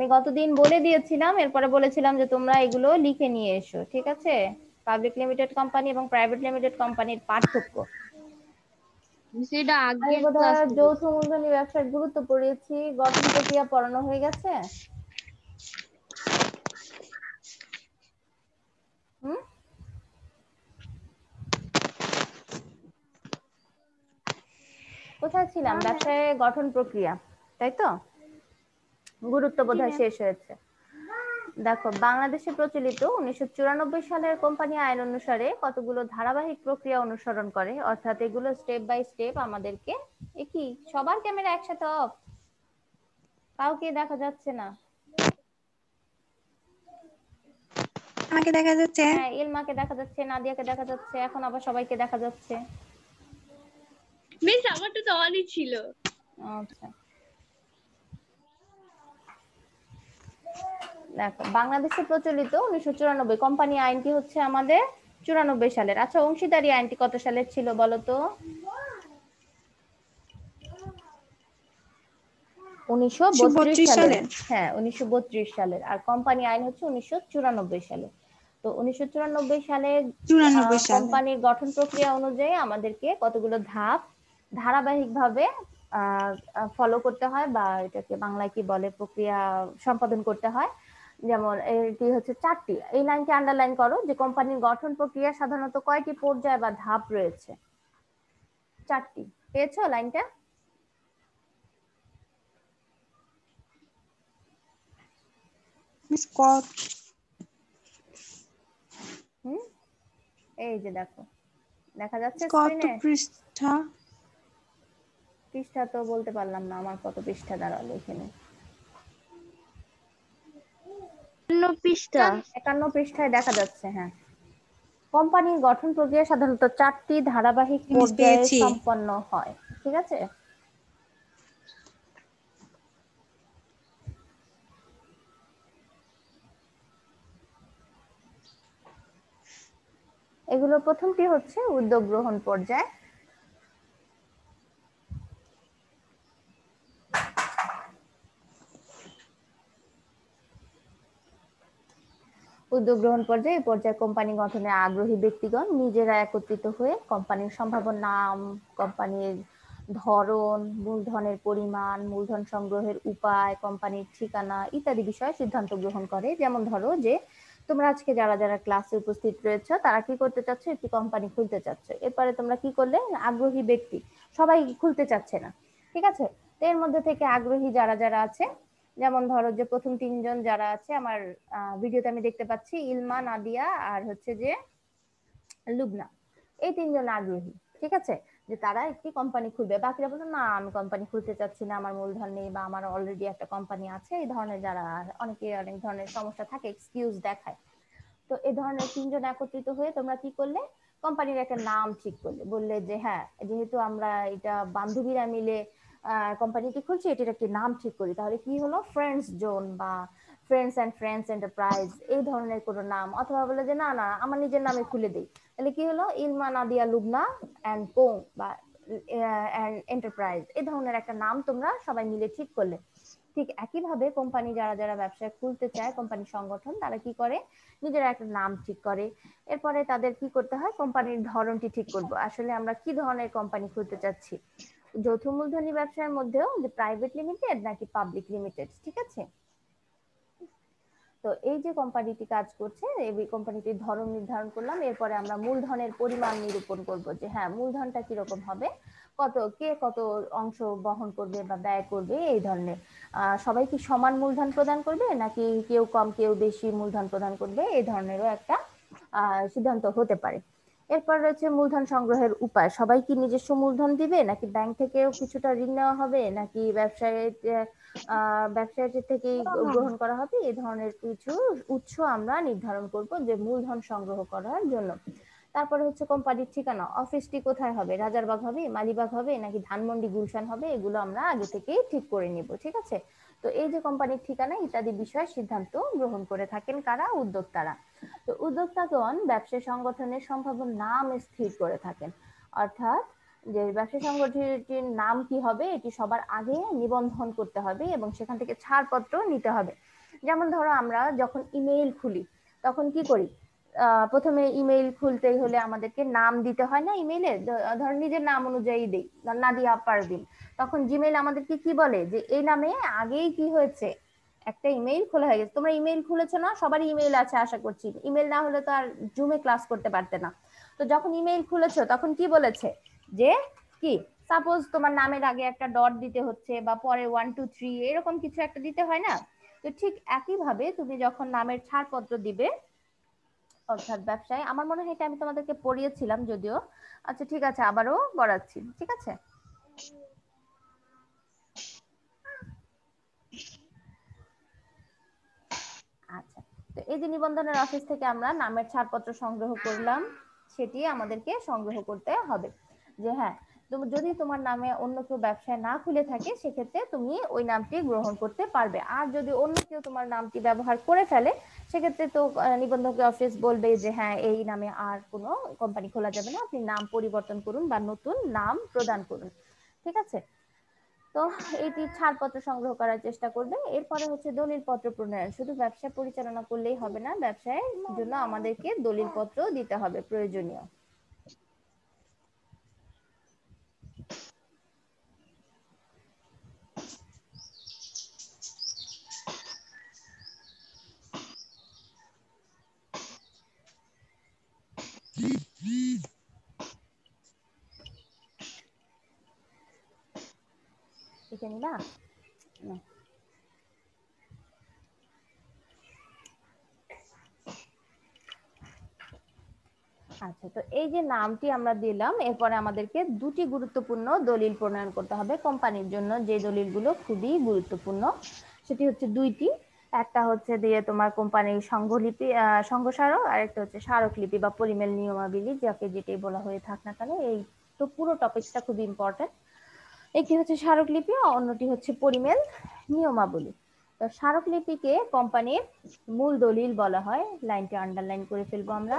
আমি গতদিন বলে দিয়েছিলাম, এরপরে বলেছিলাম যে তোমরা এগুলো লিখে নিয়ে এসো, ঠিক আছে? পাবলিক লিমিটেড কোম্পানি এবং প্রাইভেট লিমিটেড কোম্পানির পার্থক্য। সেটা আমি আগের ক্লাস বোধহয় থেকে। যৌথ মূলধনী ব্যবসার গুরুত্ব পড়িয়েছি, গঠন প্রক্রিয়া পড়ানো হয়ে গেছে। হুম, কোথায় ছিলাম? ব্যবসায় গঠন প্রক্রিয়া, তাই তো? গুরুত্ব বোধহয় শেষ হয়েছে। দেখো, বাংলাদেশে প্রচলিত 1994 সালের কোম্পানি আইন অনুসারে কতগুলো ধারাবাহিক প্রক্রিয়া অনুসরণ করে, অর্থাৎ এগুলো স্টেপ বাই স্টেপ আমাদেরকে। এ কি, সবার ক্যামেরা একসাথে অফ? কাউকে দেখা যাচ্ছে না। আমাকে দেখা যাচ্ছে। হ্যাঁ, ইলমাকে দেখা যাচ্ছে, নাদিয়াকে দেখা যাচ্ছে, এখন আবার সবাইকে দেখা যাচ্ছে। মিস আমারটা তো অনই ছিল। আচ্ছা, দেখো, বাংলাদেশে প্রচলিত 1994 কোম্পানি আইনটি হচ্ছে আমাদের 94 সালের। আচ্ছা, অংশীদারি আইনটি কত সালের ছিল বলো তো? 1932 সালের। সালের। হ্যাঁ, 1932 সালের। আর কোম্পানি আইন হচ্ছে 1994 সালে। তো 1994 সালে 94 সালে। কোম্পানির গঠন প্রক্রিয়া অনুযায়ী আমাদেরকে কতগুলো ধাপ ধারাবাহিকভাবে ফলো করতে হয়, বা এটাকে বাংলায় কি বলে, প্রক্রিয়া সম্পাদন করতে হয়। যেমন এটি হচ্ছে 4টি। এই লাইনটি আন্ডারলাইন করো যে কোম্পানির গঠন প্রক্রিয়া সাধারণত কয়টি পর্যায় বা ধাপ রয়েছে। 4টি। পেয়েছো লাইনটা? মিস কত? হুম, এই যে দেখো, দেখা যাচ্ছে কত স্ক্রিনে? পৃষ্ঠা? পৃষ্ঠা তো বলতে পারলাম না, আমার কত পৃষ্ঠা দাঁড়ালো এখানে। পৃষ্ঠা। 51 পৃষ্ঠায় দেখা যাচ্ছে, হ্যাঁ। কোম্পানির গঠন প্রক্রিয়া সাধারণত 4টি ধারাবাহিক মিস পর্যায়ে পেয়েছি। সম্পন্ন হয়, ঠিক আছে? এগুলো প্রথমটি হচ্ছে উদ্যোগ গ্রহণ পর্যায়। উদ্যোগ গ্রহণ পর্যায়ে, এই পর্যায়ে কোম্পানি গঠনে আগ্রহী ব্যক্তিগণ নিজেরা একত্রিত হয়ে কোম্পানির সম্ভাব্য নাম, কোম্পানির ধরন, মূলধনের পরিমাণ, মূলধন সংগ্রহের উপায়, কোম্পানির ঠিকানা ইত্যাদি বিষয়ে সিদ্ধান্ত গ্রহণ করে। যেমন ধরো যে তোমরা আজকে যারা যারা ক্লাসে উপস্থিত রয়েছে তারা কি করতে চাচ্ছ, একটি কোম্পানি খুলতে চাচ্ছ। এরপরে তোমরা কি করলে, আগ্রহী ব্যক্তি, সবাই খুলতে চাচ্ছে না, ঠিক আছে? তো এর মধ্যে থেকে আগ্রহী যারা যারা আছে, যেমন ধরো যে প্রথম 3জন যারা আছে আমার ভিডিওতে আমি দেখতে পাচ্ছি, ইলমা, নাদিয়া আর হচ্ছে যে লুবনা, এই 3জন আগ্রহী, ঠিক আছে? যে তারা একটি কোম্পানি খুলবে। বাকিরা বলতো না, আমি কোম্পানি খুলতে চাচ্ছি না, আমার মূলধন নেই, বা আমার অলরেডি একটা কোম্পানি আছে। এই ধরনের যারা, অনেকে অনেক ধরনের সমস্যা থাকে, এক্সকিউজ দেখায়। তো এই ধরনের 3জন একত্রিত হয়ে তোমরা কি করলে, কোম্পানির একটা নাম ঠিক করলে, বললে যে হ্যাঁ, যেহেতু আমরা এটা বান্ধবীরা মিলে কোম্পানিটি খুলছি, এটার একটি নাম ঠিক করি। তাহলে কি হলো, ফ্রেন্ডস জোন বা ফ্রেন্ডস অ্যান্ড ফ্রেন্ডস এন্টারপ্রাইজ, এই ধরনের কোনো নাম। অথবা বলে যে না না, আমার নিজের নামে খুলে দেই। তাহলে কি হলো, ইলমা, নাদিয়া, লুবনা অ্যান্ড কো বা এন্টারপ্রাইজ, এই ধরনের একটা নাম তোমরা সবাই মিলে ঠিক করলে। ঠিক একইভাবে কোম্পানি যারা যারা ব্যবসায় খুলতে চায়, কোম্পানি সংগঠন, তারা কি করে, নিজেরা একটা নাম ঠিক করে। এরপরে তাদের কি করতে হয়, কোম্পানির ধরনটি ঠিক করব, আসলে আমরা কি ধরনের কোম্পানি খুলতে চাচ্ছি, যৌথ মূলধনী ব্যবসার মধ্যেও যে প্রাইভেট লিমিটেড নাকি পাবলিক লিমিটেড, ঠিক আছে? তো এই যে কোম্পানিটি কাজ করছে, এই কোম্পানিটির ধরন নির্ধারণ করলাম। এরপরে আমরা মূলধনের পরিমাণ নিরূপণ করব, যে হ্যাঁ, মূলধনটা কিরকম হবে, কত, কে কত অংশ বহন করবে বা ব্যয় করবে, এই ধরনের। সবাই কি সমান মূলধন প্রদান করবে, নাকি কেউ কম কেউ বেশি মূলধন প্রদান করবে, এই ধরনেরও একটা সিদ্ধান্ত হতে পারে। এরপর রয়েছে মূলধন সংগ্রহের উপায়। সবাই কি নিজস্ব মূলধন দিবে, নাকি ব্যাংক থেকেও কিছুটা ঋণ নেওয়া হবে, নাকি ব্যবসায়ীদের থেকেই গ্রহণ করা হবে, এই ধরনের কিছু উৎস আমরা নির্ধারণ করব যে মূলধন সংগ্রহ করার জন্য। তারপরে হচ্ছে কোম্পানির ঠিকানা, অফিসটি কোথায় হবে, রাজারবাগ হবে, মালিবাগ হবে, নাকি ধানমন্ডি, গুলশান হবে, এগুলো আমরা আগে থেকেই ঠিক করে নিব, ঠিক আছে? তো এই যে কোম্পানির ঠিকানা ইত্যাদি বিষয়ে সিদ্ধান্ত গ্রহণ করে থাকেন কারা, উদ্যোক্তারা। তো উদ্যোক্তাগণ ব্যবসা সংগঠনের সম্ভাব্য নাম স্থির করে থাকেন, অর্থাৎ যে ব্যবসায়ী সংগঠনটির নাম কি হবে এটি সবার আগে নিবন্ধন করতে হবে এবং সেখান থেকে ছাড়পত্র নিতে হবে। যেমন ধরো আমরা যখন ইমেইল খুলি তখন কি করি, প্রথমে ইমেইল খুলতে হলে আমাদেরকে নাম দিতে হয় না ইমেইলে, ধর নিজের নাম অনুযায়ী দেই নাদিয়া পারভিন, তখন জিমেইল আমাদেরকে কি বলে যে এই নামে আগেই কি হয়েছে একটা ইমেইল খোলা হয়ে গেছে। তোমরা ইমেইল খুলেছো না, সবারই ইমেইল আছে আশা করছি, ইমেইল না হলে তো আর জুমে ক্লাস করতে পারতে না। তো যখন ইমেইল খুলেছো তখন কি বলেছে যে কি, সাপোজ তোমার নামের আগে একটা ডট দিতে হচ্ছে বা পরে 1 2 3 এরকম কিছু একটা দিতে হয় না। তো ঠিক একই ভাবে তুমি যখন নামের ছাড়পত্র দিবে অর্থাৎ ব্যবসায়, আমার মনে হয় এটা আমি তোমাদেরকে পড়িয়েছিলাম যদিও, আচ্ছা ঠিক আছে আবারও পড়াচ্ছি, ঠিক আছে। আচ্ছা, তো এই যে নিবন্ধনের অফিস থেকে আমরা নামের ছাড়পত্র সংগ্রহ করলাম, সেটি আমাদেরকে সংগ্রহ করতে হবে। যে হ্যাঁ, তুমি যদি তোমার নামে অন্য কেউ ব্যবসায় না খুলে থাকে সেক্ষেত্রে তুমি ওই নামটি গ্রহণ করতে পারবে, আর যদি অন্য কেউ তোমার নামটি ব্যবহার করে ফেলে সেক্ষেত্রে তো নিবন্ধক অফিস বলবে যে হ্যাঁ এই নামে আর কোনো কোম্পানি খোলা যাবে না, আপনি নাম পরিবর্তন করুন বা নতুন নাম প্রদান করুন, ঠিক আছে। তো এটি ছাড়পত্র সংগ্রহ করার চেষ্টা করবে। এরপরে হচ্ছে দলিল পত্র প্রণয়ন, শুধু ব্যবসা পরিচালনা করলেই হবে না, ব্যবসায়ের জন্য আমাদেরকে দলিল পত্র দিতে হবে প্রয়োজনীয়। লিখে নিবা না? আচ্ছা, তো এই যে নামটি আমরা দিলাম, এরপরে আমাদেরকে দুটি গুরুত্বপূর্ণ দলিল প্রণয়ন করতে হবে কোম্পানির জন্য, যে দলিলগুলো খুবই গুরুত্বপূর্ণ সেটি হচ্ছে দুইটি। একটা হচ্ছে দিয়ে তোমার কোম্পানির সংঘলিপি সংঘস্মারক, আর একটা হচ্ছে স্মারকলিপি বা পরিমেল নিয়মাবলী, যাকে যেটাই বলা হয়ে থাক না কেন, এই তো পুরো টপিকসটা খুবই ইম্পর্টেন্ট। একটি হচ্ছে স্মারকলিপি, অন্যটি হচ্ছে পরিমেল নিয়মাবলী। তো স্মারকলিপিকে কোম্পানির মূল দলিল বলা হয়, লাইনটি আন্ডারলাইন করে ফেলবো আমরা।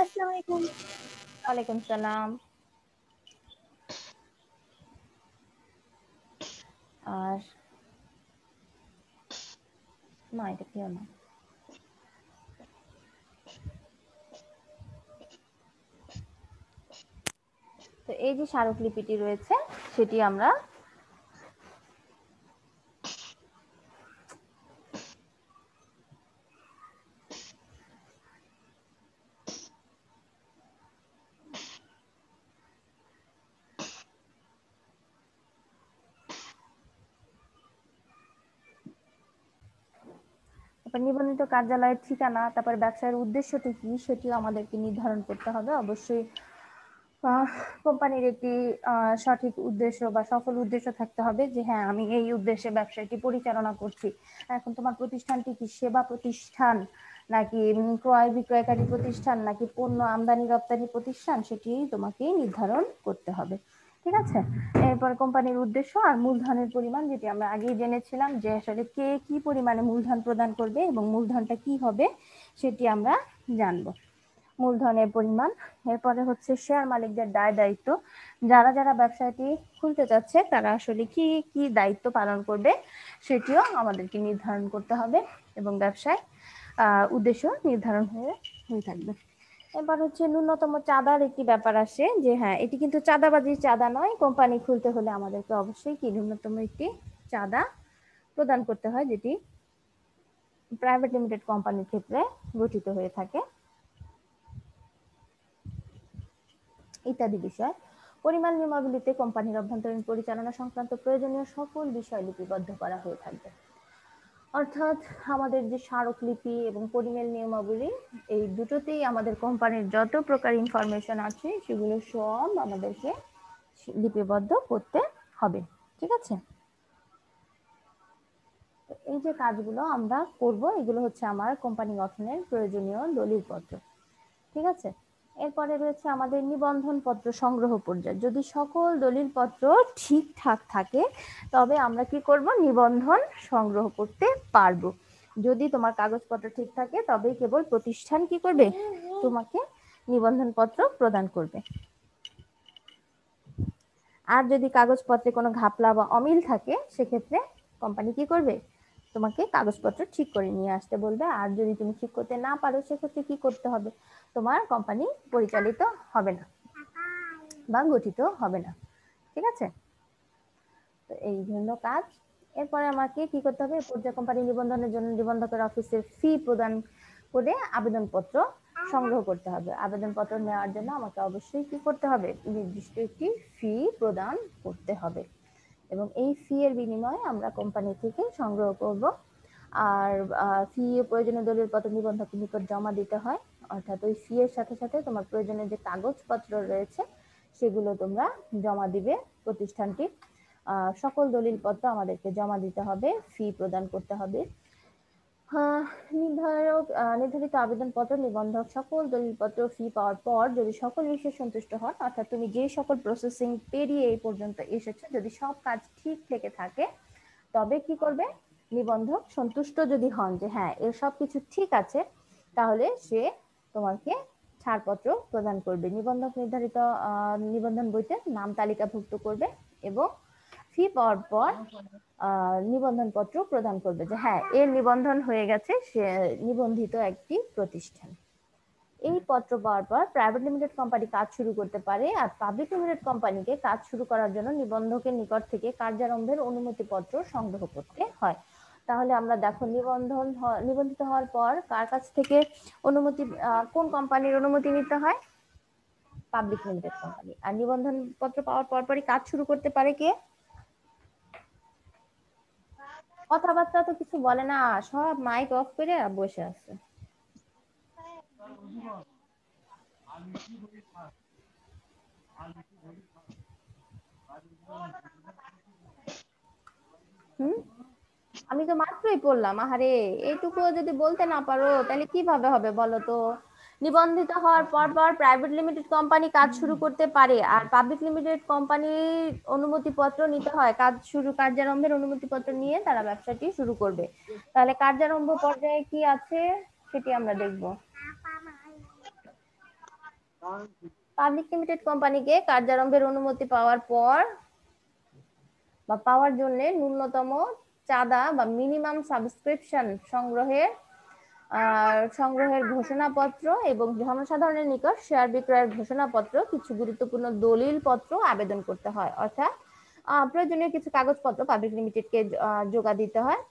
আসসালামু আলাইকুম। ওয়ালাইকুম সালাম। আর না, এটা কেউ না। তো এই যে স্মারকলিপিটি রয়েছে সেটি আমরা নিবন্ধিত কার্যালয়ের ঠিকানা, তারপর ব্যবসায়ের উদ্দেশ্যটি কি সেটিও আমাদেরকে নির্ধারণ করতে হবে অবশ্যই। কোম্পানির একটি সঠিক উদ্দেশ্য বা সফল উদ্দেশ্য থাকতে হবে যে হ্যাঁ আমি এই উদ্দেশ্যে ব্যবসাটি পরিচালনা করছি। এখন তোমার প্রতিষ্ঠানটি কি সেবা প্রতিষ্ঠান নাকি ক্রয় বিক্রয়কারী প্রতিষ্ঠান নাকি পণ্য আমদানি রপ্তানি প্রতিষ্ঠান, সেটি তোমাকে নির্ধারণ করতে হবে, ঠিক আছে। এরপর কোম্পানির উদ্দেশ্য আর মূলধনের পরিমাণ, যেটি আমরা আগেই জেনেছিলাম যে আসলে কে কি পরিমাণে মূলধন প্রদান করবে এবং মূলধনটা কি হবে সেটি আমরা জানবো, মূলধনের পরিমাণ। এরপরে হচ্ছে শেয়ার মালিকদের দায় দায়িত্ব, যারা যারা ব্যবসাটি খুলতে যাচ্ছে তারা আসলে কি কি দায়িত্ব পালন করবে সেটিও আমাদেরকে নির্ধারণ করতে হবে এবং ব্যবসায় উদ্দেশ্য নির্ধারণ হয়ে থাকবে। এবার হচ্ছে ন্যূনতম চাঁদার একটি ব্যাপার আসে যে হ্যাঁ এটি কিন্তু চাঁদাবাজির চাঁদা নয়, কোম্পানি খুলতে হলে আমাদেরকে অবশ্যই কি ন্যূনতম একটি চাঁদা প্রদান করতে হয়, যেটি প্রাইভেট লিমিটেড কোম্পানির ক্ষেত্রে গঠিত হয়ে থাকে, ইত্যাদি বিষয়। পরিমাণ নিয়মাবলীতে কোম্পানির অভ্যন্তরীণ পরিচালনা সংক্রান্ত প্রয়োজনীয় সকল বিষয় লিপিবদ্ধ করা হয়ে থাকবে। অর্থাৎ আমাদের যে স্মারকলিপি এবং পরিমেল নিয়মাবলী, এই দুটোতেই আমাদের কোম্পানির যত প্রকার ইনফরমেশন আছে সেগুলো সব আমাদেরকে লিপিবদ্ধ করতে হবে, ঠিক আছে। এই যে কাজগুলো আমরা করব এগুলো হচ্ছে আমার কোম্পানি গঠনের প্রয়োজনীয় দলিলপত্র, ঠিক আছে। এরপরে রয়েছে আমাদের নিবন্ধন পত্র সংগ্রহ পর্যায়, যদি সকল দলিলপত্র ঠিকঠাক থাকে তবে আমরা কি করব, নিবন্ধন সংগ্রহ করতে পারবো। যদি তোমার কাগজপত্র ঠিক থাকে তবেই কেবল প্রতিষ্ঠান কি করবে, তোমাকে নিবন্ধন পত্র প্রদান করবে। আর যদি কাগজপত্রে কোনো ঘাপলা বা অমিল থাকে সেক্ষেত্রে কোম্পানি কি করবে, তোমাকে কাগজপত্র ঠিক করে নিয়ে আসতে বলবে। আর যদি তুমি ঠিক করতে না পারো সেক্ষেত্রে কি করতে হবে, তোমার কোম্পানি পরিচালিত হবে না বা গঠিত হবে না। ঠিক আছে, তো এই জন্য কাজ। এরপরে আমাকে কি করতে হবে, পর্যায় কোম্পানি নিবন্ধনের জন্য নিবন্ধকের অফিসে ফি প্রদান করে আবেদনপত্র সংগ্রহ করতে হবে। আবেদনপত্র নেওয়ার জন্য আমাকে অবশ্যই কি করতে হবে, নির্দিষ্ট একটি ফি প্রদান করতে হবে এবং এই ফি এর বিনিময়ে আমরা কোম্পানি থেকে সংগ্রহ করব। আর ফি প্রয়োজনীয় দলিলপত্র নিবন্ধকের নিকট জমা দিতে হয়, অর্থাৎ ওই ফি এর সাথে সাথে তোমার প্রয়োজনীয় যে কাগজপত্র রয়েছে সেগুলো তোমরা জমা দিবে। প্রতিষ্ঠানটি সকল দলিলপত্র আমাদেরকে জমা দিতে হবে, ফি প্রদান করতে হবে। নির্ধারিত আবেদনপত্র নিবন্ধক সকল দলিলপত্র ফি পাওয়ার পর যদি সকল বিষয়ে সন্তুষ্ট হন, অর্থাৎ তুমি যে সকল প্রসেসিং পেরিয়ে এই পর্যন্ত এসেছো, যদি সব কাজ ঠিক থেকে থাকে তবে কি করবে, নিবন্ধক সন্তুষ্ট যদি হন যে হ্যাঁ এর সবকিছু ঠিক আছে, তাহলে সে তোমাকে ছাড়পত্র প্রদান করবে। নিবন্ধক নির্ধারিত নিবন্ধন বইতে নাম তালিকাভুক্ত করবে এবং ফি পাওয়ার পর নিবন্ধন পত্র প্রদান করবে যে হ্যাঁ এর নিবন্ধন হয়ে গেছে, সে নিবন্ধিত একটি প্রতিষ্ঠান। এই পত্র পাওয়ার পর প্রাইভেট লিমিটেড কোম্পানি কাজ শুরু করতে পারে। আর পাবলিক লিমিটেড কোম্পানিকে কাজ শুরু করার জন্য নিবন্ধকের নিকট থেকে কার্যারম্ভের অনুমতিপত্র সংগ্রহ করতে হয়। তাহলে আমরা দেখো নিবন্ধিত হওয়ার পর কার কাছ থেকে অনুমতি, কোন কোম্পানির অনুমতি নিতে হয়, পাবলিক লিমিটেড কোম্পানি। আর নিবন্ধন পত্র পাওয়ার পরপরই কাজ শুরু করতে পারে কে, কথাবার্তা তো কিছু বলে না, সব মাইক অফ করে বসে আছে। আমি তো মাত্রই পড়লাম, আহারে এইটুকু যদি বলতে না পারো তাহলে কিভাবে হবে বলো তো। নিবন্ধিত হওয়ার পর পর প্রাইভেট লিমিটেড কোম্পানি কাজ শুরু করতে পারে, আর পাবলিক লিমিটেড কোম্পানির অনুমতিপত্র নিতে হয়। কার্যারম্ভের অনুমতিপত্র নিয়ে তারা ব্যবসাটি শুরু করবে। তাহলে কার্যারম্ভ পর্যায়ে কি আছে সেটি আমরা দেখব। পাবলিক লিমিটেড কোম্পানিকে কার্যারম্ভের অনুমতি পাওয়ার পর বা পাওয়ার জন্য ন্যূনতম চাঁদা বা মিনিমাম সাবস্ক্রিপশন সংগ্রহের ঘোষণাপত্র এবং জনসাধারণের নিকট শেয়ার বিক্রয়ের ঘোষণাপত্র, কিছু গুরুত্বপূর্ণ দলিল পত্র আবেদন করতে হয়। অর্থাৎ প্রয়োজনীয় কিছু কাগজপত্র পাবলিক লিমিটেডকে জোগা দিতে হয়।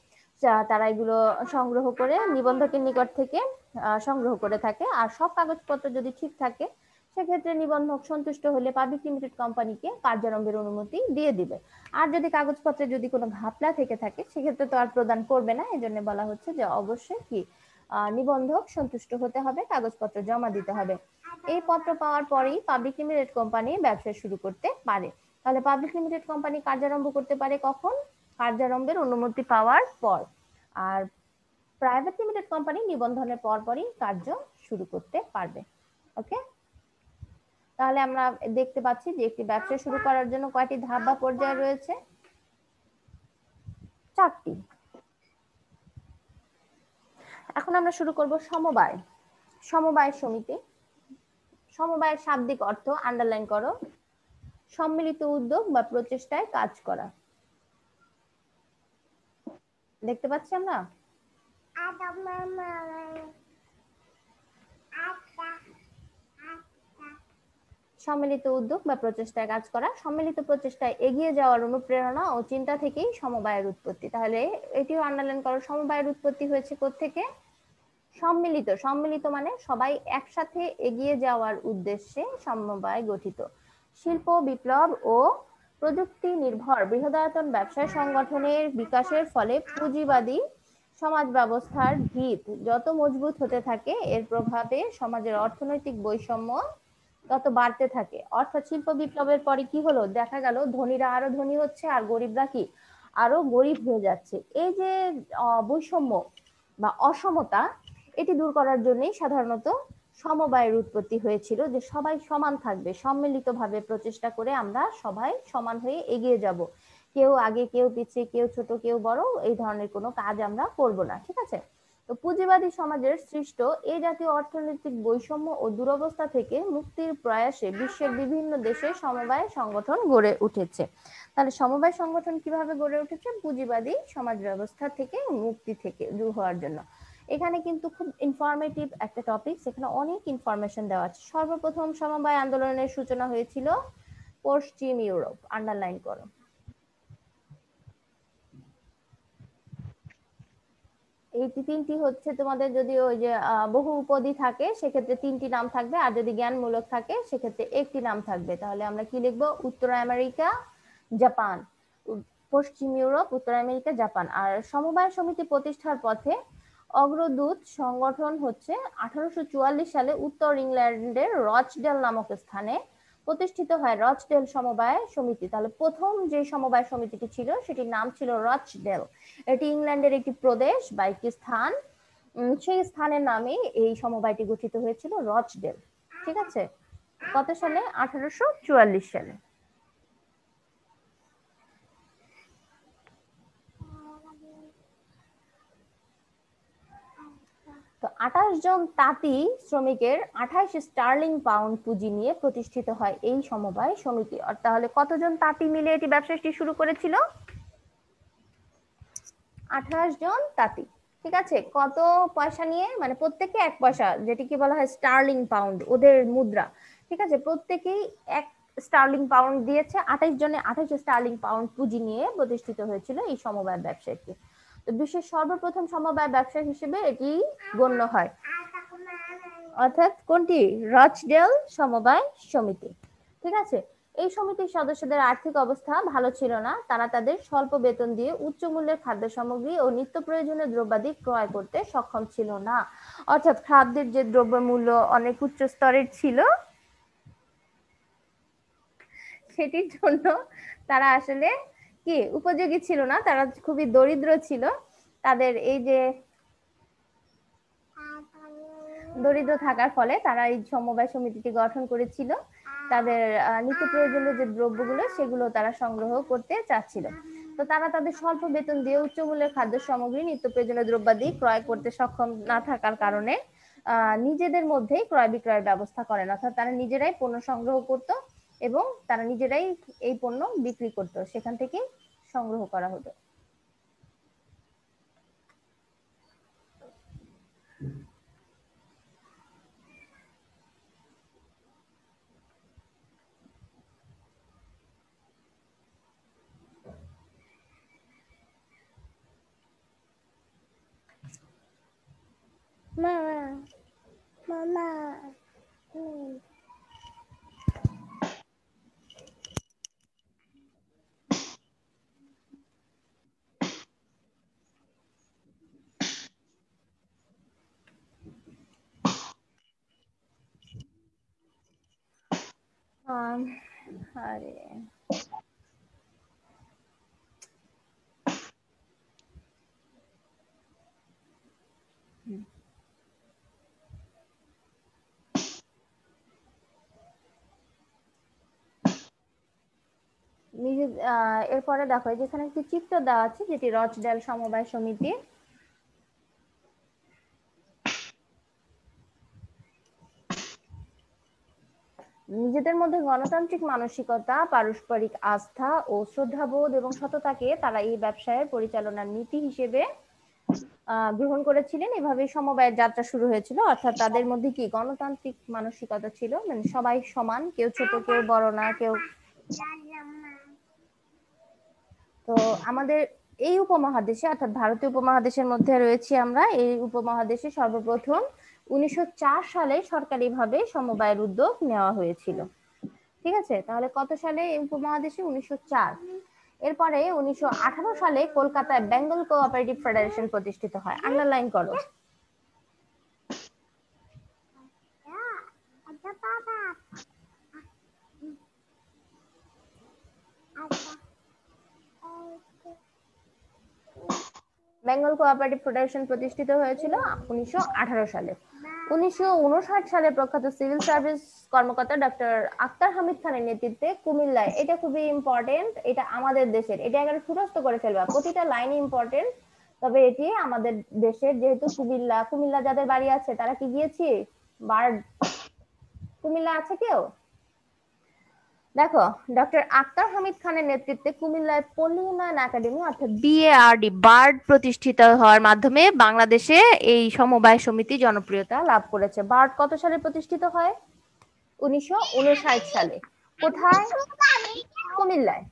তারা এগুলো সংগ্রহ করে নিবন্ধকের নিকট থেকে সংগ্রহ করে থাকে। আর সব কাগজপত্র যদি ঠিক থাকে সেক্ষেত্রে নিবন্ধক সন্তুষ্ট হলে পাবলিক লিমিটেড কোম্পানিকে কার্যারম্ভের অনুমতি দিয়ে দিবে। আর যদি কাগজপত্রে যদি কোনো ঘাপলা থেকে থাকে সেক্ষেত্রে তো আর প্রদান করবে না। এই জন্য বলা হচ্ছে যে অবশ্যই কি নিবন্ধক সন্তুষ্ট হতে হবে, কাগজপত্র জমা দিতে হবে। এই পত্র পাওয়ার পরেই পাবলিক লিমিটেড কোম্পানি ব্যবসা শুরু করতে পারে। তাহলে পাবলিক লিমিটেড কোম্পানি কার্যারম্ভ করতে পারে কখন, কার্যারম্ভের অনুমতি পাওয়ার পর। আর প্রাইভেট লিমিটেড কোম্পানি নিবন্ধনের পরপরই কার্য শুরু করতে পারবে। ওকে, তাহলে আমরা দেখতে পাচ্ছি যে একটি ব্যবসা শুরু করার জন্য কয়টি ধাপ বা পর্যায় রয়েছে, 4টি। এখন আমরা শুরু করব সমবায়। সমবায় সমিতি, সমবায়ের শাব্দিক অর্থ আন্ডারলাইন করো, সম্মিলিত উদ্যোগ বা প্রচেষ্টায় কাজ করা। দেখতে পাচ্ছি আমরা সম্মিলিত উদ্যোগ বা প্রচেষ্টায় কাজ করা। সম্মিলিত প্রচেষ্টায় এগিয়ে যাওয়ার অনুপ্রেরণা ও চিন্তা থেকেই সমবায়ের উৎপত্তি। তাহলে এটিও আন্ডারলাইন করো, সমবায়ের উৎপত্তি হয়েছে কোত্থেকে, সম্মিলিত। সম্মিলিত মানে সবাই একসাথে এগিয়ে যাওয়ার উদ্দেশ্যে সমবায় গঠিত। শিল্প বিপ্লব ও প্রযুক্তি নির্ভর বৃহদায়তন ব্যবসায় সংগঠনের বিকাশের ফলে পুঁজিবাদী সমাজ ব্যবস্থার ভিত যত মজবুত হতে থাকে এর প্রভাবে সমাজের অর্থনৈতিক বৈষম্য তত বাড়তে থাকে। অর্থাৎ শিল্প বিপ্লবের পরে কি হলো, দেখা গেল ধনীরা আরো ধনী হচ্ছে আর গরিবরা কি আরো গরিব হয়ে যাচ্ছে। এই যে বৈষম্য বা অসমতা, এটি দূর করার জন্যই সাধারণত সমবায়ের উৎপত্তি হয়েছিল, যে সবাই সমান থাকবে, সম্মিলিতভাবে প্রচেষ্টা করে আমরা সবাই সমান হয়ে এগিয়ে যাব, কেউ আগে কেউ পিছিয়ে, কেউ ছোট কেউ বড়, এই ধরনের কোনো কাজ আমরা করব না। ঠিক আছে, তো পুঁজিবাদী সমাজের সৃষ্ট এই জাতীয় অর্থনৈতিক বৈষম্য ও দুরবস্থা থেকে মুক্তির প্রয়াসে বিশ্বের বিভিন্ন দেশে সমবায় সংগঠন গড়ে উঠেছে। তাহলে সমবায় সংগঠন কিভাবে গড়ে উঠেছে? পুঁজিবাদী সমাজ ব্যবস্থা থেকে মুক্তি থেকে দূর হওয়ার জন্য। এখানে কিন্তু খুব ইনফরমেটিভ একটা টপিক, এখানে অনেক ইনফরমেশন দেওয়া আছে। সর্বপ্রথম সমবায় আন্দোলনের সূচনা হয়েছিল পশ্চিম ইউরোপ, আন্ডারলাইন করো। এই তিনটি হচ্ছে তোমাদের, যদি ওই যে বহু উপদী থাকে সেক্ষেত্রে তিনটি নাম থাকবে, আর যদি জ্ঞানমূলক থাকে সেক্ষেত্রে একটি নাম থাকবে। তাহলে আমরা কি লিখবো? উত্তর আমেরিকা, জাপান। পশ্চিম ইউরোপ, উত্তর আমেরিকা, জাপান। আর সমবায় সমিতি প্রতিষ্ঠার পথে অগ্রদূত সংগঠন হচ্ছে 1844 সালে উত্তর ইংল্যান্ডের রচডেল নামক স্থানে প্রতিষ্ঠিত হয় রচডেল সমবায় সমিতি। তাহলে প্রথম যে সমবায় সমিতিটি ছিল সেটির নাম ছিল রচডেল। এটি ইংল্যান্ডের একটি প্রদেশ বা একটি স্থান, সেই স্থানের নামে এই সমবায়টি গঠিত হয়েছিল, রচডেল। ঠিক আছে? কত সালে? 1844 সালে। তো 28 জন তাঁতি শ্রমিকের 28 স্টার্লিং পাউন্ড পুঁজি নিয়ে প্রতিষ্ঠিত হয় এই সমবায় সমিতি। তাহলে কতজন তাঁতি মিলে এটি ব্যবসাটি শুরু করেছিল? 28 জন তাঁতি। ঠিক আছে? কত পয়সা নিয়ে? মানে প্রত্যেকে 1 পয়সা, যেটিকে বলা হয় স্টার্লিং পাউন্ড, ওদের মুদ্রা। ঠিক আছে? প্রত্যেকেই 1 স্টার্লিং পাউন্ড দিয়েছে। 28 জনে 28 স্টার্লিং পাউন্ড পুঁজি নিয়ে প্রতিষ্ঠিত হয়েছিল এই সমবায় ব্যবসাটি। তো বিশ্বের সর্বপ্রথম সমবায় ব্যবসা হিসেবে এটি গণ্য হয়। অর্থাৎ কোনটি? রচডেল সমবায় সমিতি। ঠিক আছে? এই সমিতির সদস্যদের আর্থিক অবস্থা ভালো ছিল না। তারা তাদের স্বল্প বেতন দিয়ে উচ্চ মূল্যের খাদ্য সামগ্রী ও নিত্য প্রয়োজনীয় দ্রব্যাদি ক্রয় করতে সক্ষম ছিল না। অর্থাৎ খাদ্যের যে দ্রব্য মূল্য অনেক উচ্চ স্তরের ছিল, সেটির জন্য তারা আসলে কি উপযোগী ছিল না, তারা খুবই দরিদ্র ছিল। তাদের এই যে দরিদ্র থাকার ফলে তারা এই সমবায় সমিতিটি গঠন করেছিল। তাদের নিত্য প্রয়োজনীয় যে দ্রব্যগুলো সেগুলো তারা সংগ্রহ করতে চাচ্ছিল। তো তারা তাদের স্বল্প বেতন দিয়ে উচ্চ মূল্যের খাদ্য সামগ্রী, নিত্য প্রয়োজনীয় দ্রব্যাদি ক্রয় করতে সক্ষম না থাকার কারণে নিজেদের মধ্যেই ক্রয় বিক্রয়ের ব্যবস্থা করেন। অর্থাৎ তারা নিজেরাই পণ্য সংগ্রহ করত এবং তারা নিজেরাই এই পণ্য বিক্রি করত, সেখান থেকে সংগ্রহ করা হতো। মামা আরে নিজে এরপরে দেখো যেখানে একটি চিত্র দেওয়া আছে, যেটি রচডেল সমবায় সমিতি। নিজেদের মধ্যে গণতান্ত্রিক মানসিকতা, পারস্পরিক আস্থা ও শ্রদ্ধাবোধ এবং সততাকে তারা এই ব্যবসায়ের পরিচালনার নীতি হিসেবে গ্রহণ করেছিলেন। এভাবে সমবায়ের যাত্রা শুরু হয়েছিল। অর্থাৎ তাদের মধ্যে কি গণতান্ত্রিক মানসিকতা ছিল, মানে সবাই সমান, কেউ ছোট কেউ বড় না, কেউ। তো আমাদের এই উপমহাদেশে অর্থাৎ ভারতীয় উপমহাদেশের মধ্যে রয়েছি আমরা। এই উপমহাদেশে সর্বপ্রথম 1904 সালে সরকারিভাবে সমবায়ের উদ্যোগ নেওয়া হয়েছিল। ঠিক আছে? তাহলে কত সালে এই উপমহাদেশে? 1904। এরপরে 1918 সালে কলকাতায় বেঙ্গল কোঅপারেটিভ ফেডারেশন প্রতিষ্ঠিত হয়। আন্ডারলাইন করো। বেঙ্গল কোঅপারেটিভ ফেডারেশন প্রতিষ্ঠিত হয়েছিল 1918 সালে। 1959 সালে প্রখ্যাত সিভিল সার্ভিস কর্মকর্তা ডক্টর আক্তার হামিদ খানের নেতৃত্বে কুমিল্লায়, এটা খুবই ইম্পর্টেন্ট, এটা আমাদের দেশের, এটা একেবারে সুরস্ত করে ফেলবা, প্রতিটা লাইন ইম্পর্টেন্ট। তবে এটি আমাদের দেশের যেহেতু কুমিল্লা যাদের বাড়ি আছে তারা কি গিয়েছি বার্ড কুমিল্লা আছে কেউ? দেখো, ডক্টর আক্তার হামিদ খানের নেতৃত্বে কুমিল্লায় পল্লী উন্নয়ন একাডেমি অর্থাৎ বিএআরডি বার্ড প্রতিষ্ঠিত হওয়ার মাধ্যমে বাংলাদেশে এই সমবায় সমিতি জনপ্রিয়তা লাভ করেছে। বার্ড কত সালে প্রতিষ্ঠিত হয়? 1959 সালে। কোথায়? কুমিল্লায়।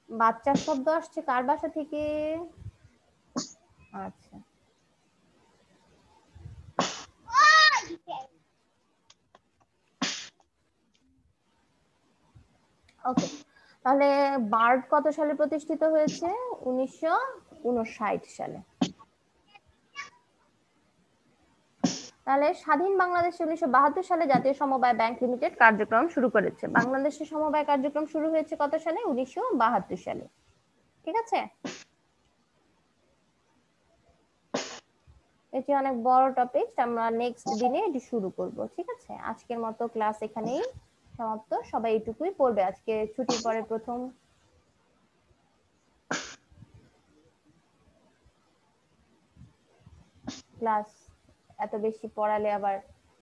বাচ্চার শব্দ আসছে কার বাসা থেকে? আচ্ছা, ওকে। তাহলে বার্ড কত সালে প্রতিষ্ঠিত হয়েছে? 1959 সালে। তাহলে স্বাধীন বাংলাদেশে 1972 সালে জাতীয় সমবায় ব্যাংক লিমিটেড কার্যক্রম শুরু করেছে। বাংলাদেশের সমবায় কার্যক্রম শুরু হয়েছে কত সালে? 1972 সালে। ঠিক আছে, এটি অনেক বড় টপিক, আমরা নেক্সট দিনে এটি শুরু করব। ঠিক আছে, আজকের মতো ক্লাস এখানেই সমাপ্ত। সবাই এইটুকুই পড়বে, আজকে ছুটির পরে প্রথম ক্লাস, এত বেশি পড়ালে আবার